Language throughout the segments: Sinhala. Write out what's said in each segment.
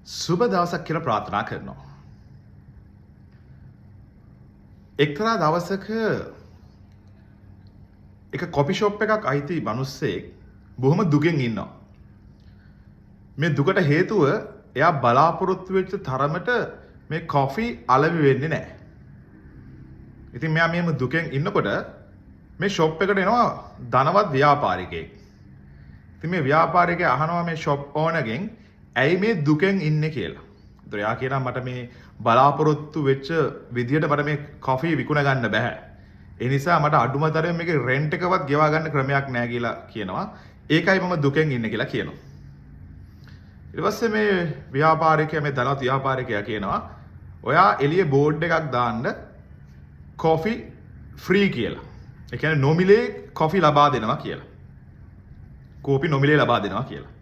සුබ දවසක් කියලා ප්‍රාර්ථනා කරනවා. එක්තරා දවසක එක කොපි ෂොප් එකක් අයිති මිනිස්සෙක් බොහොම දුකෙන් ඉන්නවා. මේ දුකට හේතුව එයා බලාපොරොත්තු වෙච්ච තරමට මේ කොෆි අලෙවි වෙන්නේ නැහැ. ඉතින් මෙයා මෙහෙම දුකෙන් ඉන්නකොට මේ ෂොප් එකට එනවා ධනවත් ව්‍යාපාරිකයෙක්. ඉතින් මේ ව්‍යාපාරිකයා අහනවා මේ ෂොප් ඕනර්ගෙන් ඇයි මේ දුකෙන් ඉන්නේ කියලා. ඒතර එයා කියනවා මට මේ බලාපොරොත්තු වෙච්ච විදියට මට මේ කොෆි විකුණ ගන්න බෑ. ඒ නිසා මට අඩුම තරමේ මේකේ රෙන්ට් එකවත් ගෙවා ගන්න ක්‍රමයක් නැහැ කියලා කියනවා. ඒකයි මම දුකෙන් ඉන්නේ කියලා කියනවා. ඊට පස්සේ මේ ව්‍යාපාරිකයා මේ ධනවත් ව්‍යාපාරිකයා කියනවා ඔයා එළියේ බෝඩ් එකක් දාන්න කොෆි ෆ්‍රී කියලා. ඒ කියන්නේ නොමිලේ කොෆි ලබා දෙනවා කියලා. කෝපි නොමිලේ ලබා දෙනවා කියලා.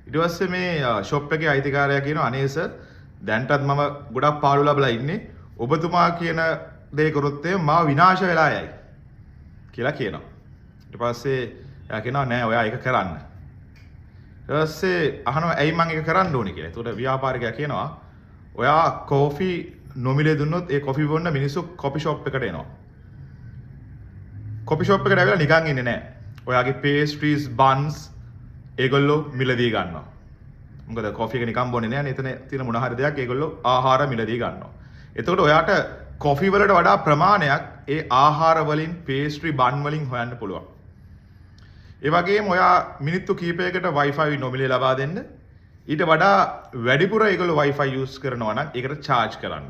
ඊට පස්සේ මේ ෂොප් එකේ අයිතිකාරයා කියනවා අනේ සර් දැන්ටත් මම ගොඩක් පාඩු ලබලා ඉන්නේ. ඔබතුමා කියන දේ කරොත් මා විනාශ වෙලා යයි කියලා කියනවා. ඊට පස්සේ එයා කියනවා නෑ ඔයා ඒක කරන්න. ඊට පස්සේ අහනවා ඇයි මම ඒක කරන්න ඕනේ කියලා. ඒකට ව්‍යාපාරිකයා කියනවා ඔයා කෝෆි නොමිලේ දුන්නොත් ඒ කොෆි බොන්න මිනිස්සු කොෆි ෂොප් එකට එනවා. කොෆි ෂොප් එකට ඇවිල්ලා නිකන් ඉන්නේ නෑ. ඔයාගේ පේස්ට්‍රීස් බන්ස් ඒගොල්ලෝ මිලදී ගන්නවා. මොකද කොෆි එක නිකන් බොන්නේ නෑනේ. එතන තියෙන මොන හරි දෙයක් ඒගොල්ලෝ ආහාර මිලදී ගන්නවා. එතකොට ඔයාට කොෆි වලට වඩා ප්‍රමාණයක් ඒ ආහාර වලින් පේස්ට්‍රි බන් වලින් හොයන්න පුළුවන්. ඒ වගේම ඔයා මිනිත්තු කිහිපයකට Wi-Fi නොමිලේ ලබා දෙන්න. ඊට වඩා වැඩිපුර ඒගොල්ලෝ Wi-Fi use කරනවා නම් ඒකට charge කරන්න.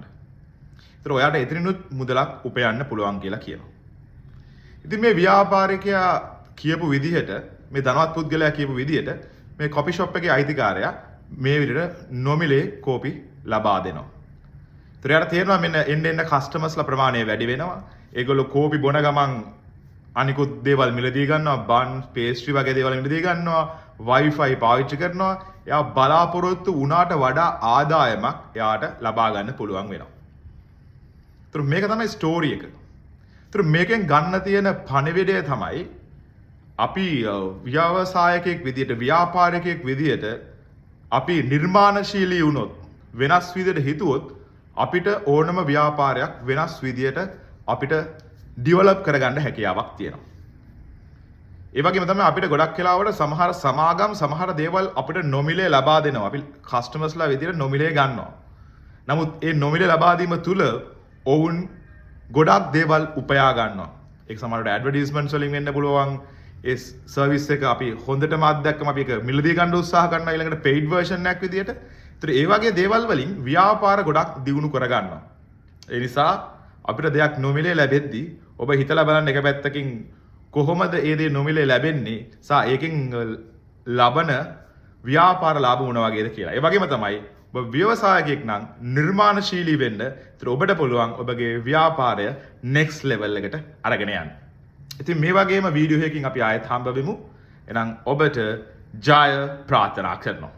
ඒතර ඔයාට එතනිනුත් මුදලක් උපයන්න පුළුවන් කියලා කියනවා. ඉතින් මේ ව්‍යාපාරිකයා කියපු විදිහට මේ ධනවත් පුද්ගලයා කියපු විදිහට මේ කොපි ෂොප් එකේ අයිතිකාරයා මේ විදිහට නොමිලේ කෝපි ලබා දෙනවා. ඒතර යාට තේරෙනවා මෙන්න එන්න කස්ටමර්ස්ලා ප්‍රමාණය වැඩි වෙනවා. ඒගොල්ලෝ කෝපි බොන ගමන් අනිකුත් දේවල් මිලදී ගන්නවා, බන්, පේස්ට්‍රි වගේ දේවල් මිලදී ගන්නවා, Wi-Fi පාවිච්චි කරනවා. එයා බලාපොරොත්තු වුණාට වඩා ආදායමක් එයාට ලබා ගන්න පුළුවන් වෙනවා. ඒතර මේක තමයි ස්ටෝරි එක. ඒතර මේකෙන් ගන්න තියෙන පණිවිඩය තමයි අපි ව්‍යවසායකයෙක් විදියට ව්‍යාපාරිකයෙක් විදියට අපි නිර්මාණශීලී වුණොත් වෙනස් විදියට හිතුවොත් අපිට ඕනම ව්‍යාපාරයක් වෙනස් විදියට අපිට ඩිවලොප් කරගන්න හැකියාවක් තියෙනවා. ඒ වගේම තමයි අපිට ගොඩක් වෙලාවට සමහර සමාගම් සමහර දේවල් අපිට නොමිලේ ලබා දෙනවා. අපි කස්ටමර්ස්ලා විදියට නොමිලේ ගන්නවා. නමුත් ඒ නොමිලේ ලබා දීම තුල ඔවුන් ගොඩක් දේවල් උපයා ගන්නවා. ඒක සමහරවිට ඇඩ්වර්ටයිස්මන්ට්ස් වලින් වෙන්න පුළුවන්. ඒ සර්විස් එක අපි හොඳටම අත්දැක්කම අපි ඒක මිලදී ගන්න උත්සාහ කරනවා ඊළඟට පේයිඩ් වර්ෂන් එකක් විදියට. ඒතර ඒ වගේ දේවල් වලින් ව්‍යාපාර ගොඩක් දියුණු කරගන්නවා. ඒ නිසා අපිට දෙයක් නොමිලේ ලැබෙද්දී ඔබ හිතලා බලන්න එක පැත්තකින් කොහොමද ඒ දේ නොමිලේ ලැබෙන්නේ සහ ඒකෙන් ලබන ව්‍යාපාර ලාභ මොන වගේද කියලා. ඒ වගේම තමයි ඔබ ව්‍යවසායකයෙක් නම් නිර්මාණශීලී වෙන්න. ඒතර ඔබට පුළුවන් ඔබගේ ව්‍යාපාරය next level එකට අරගෙන යන්න. ඉතින් මේ වගේම වීඩියෝ එකකින් අපි ආයෙත් හම්බ වෙමු. එහෙනම් ඔබට ජය ප්‍රාර්ථනා කරනවා.